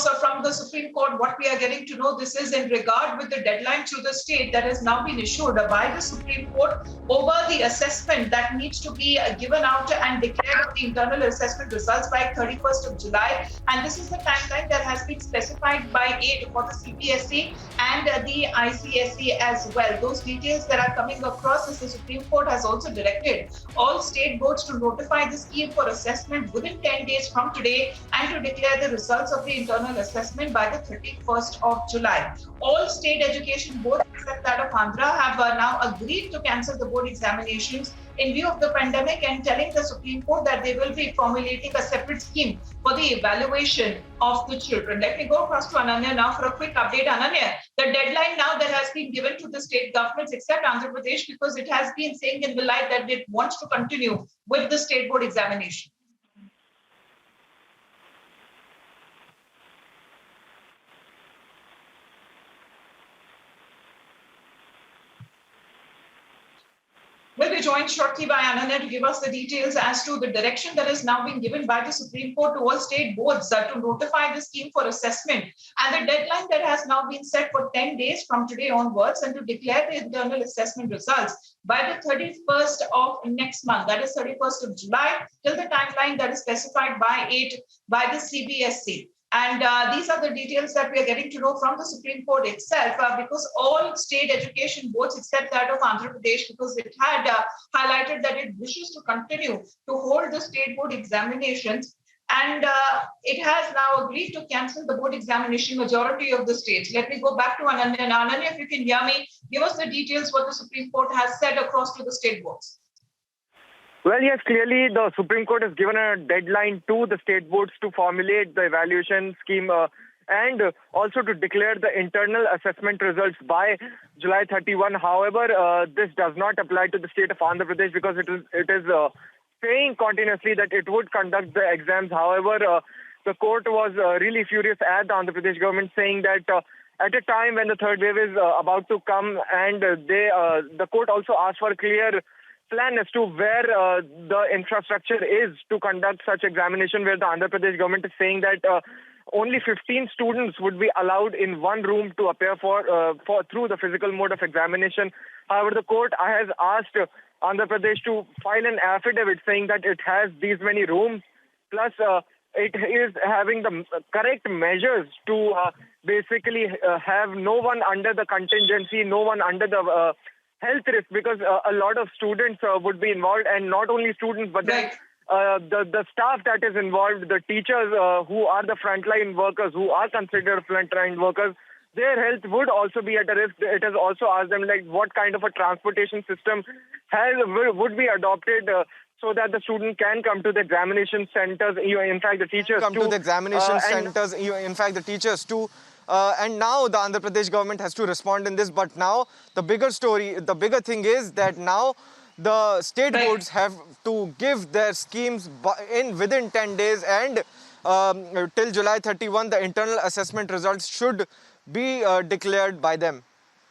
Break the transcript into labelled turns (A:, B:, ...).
A: sir, from the Supreme Court, what we are getting to know, this is in regard with the deadline to the state that has now been issued by the Supreme Court over the assessment that needs to be given out and declared of the internal assessment results by 31st of July. And this is the timeline that has been specified by aid for the CBSE and the ICSE as well. Those details that are coming across is the Supreme Court has also directed all state boards to notify the scheme for assessment within 10 days from today and to declare the results of the internal assessment by the 31st of July. All state education boards except that of Andhra have now agreed to cancel the board examinations in view of the pandemic and telling the Supreme Court that they will be formulating a separate scheme for the evaluation of the children. Let me go across to Ananya now for a quick update. Ananya, the deadline now that has been given to the state governments except Andhra Pradesh, because it has been saying in the light that it wants to continue with the state board examination. We'll be joined shortly by Ananya to give us the details as to the direction that has now been given by the Supreme Court to all state boards to notify the scheme for assessment and the deadline that has now been set for 10 days from today onwards and to declare the internal assessment results by the 31st of next month, that is 31st of July, till the timeline that is specified by the CBSE. And these are the details that we are getting to know from the Supreme Court itself, because all state education boards, except that of Andhra Pradesh, because it had highlighted that it wishes to continue to hold the state board examinations. And it has now agreed to cancel the board examination majority of the states. Let me go back to Ananya. Ananya, if you can hear me, give us the details what the Supreme Court has said across to the state boards.
B: Well, yes, clearly the Supreme Court has given a deadline to the state boards to formulate the evaluation scheme and also to declare the internal assessment results by July 31. However, this does not apply to the state of Andhra Pradesh because it is saying continuously that it would conduct the exams. However, the court was really furious at the Andhra Pradesh government, saying that at a time when the third wave is about to come, and the court also asked for a clear plan as to where the infrastructure is to conduct such examination, where the Andhra Pradesh government is saying that only 15 students would be allowed in one room to appear for through the physical mode of examination. However, the court has asked Andhra Pradesh to file an affidavit saying that it has these many rooms, plus it is having the correct measures to basically have no one under the contingency, no one under the health risk, because a lot of students would be involved, and not only students, but then the staff that is involved, the teachers who are the frontline workers, who are considered frontline workers, their health would also be at a risk. It has also asked them like what kind of a transportation system would be adopted so that the student can come to the examination centers. In fact, the teachers
C: come to the examination centers. In fact, the teachers too. And now the Andhra Pradesh government has to respond in this. But now the bigger story, the bigger thing is that now the state boards have to give their schemes within 10 days, and till July 31, the internal assessment results should be declared by them.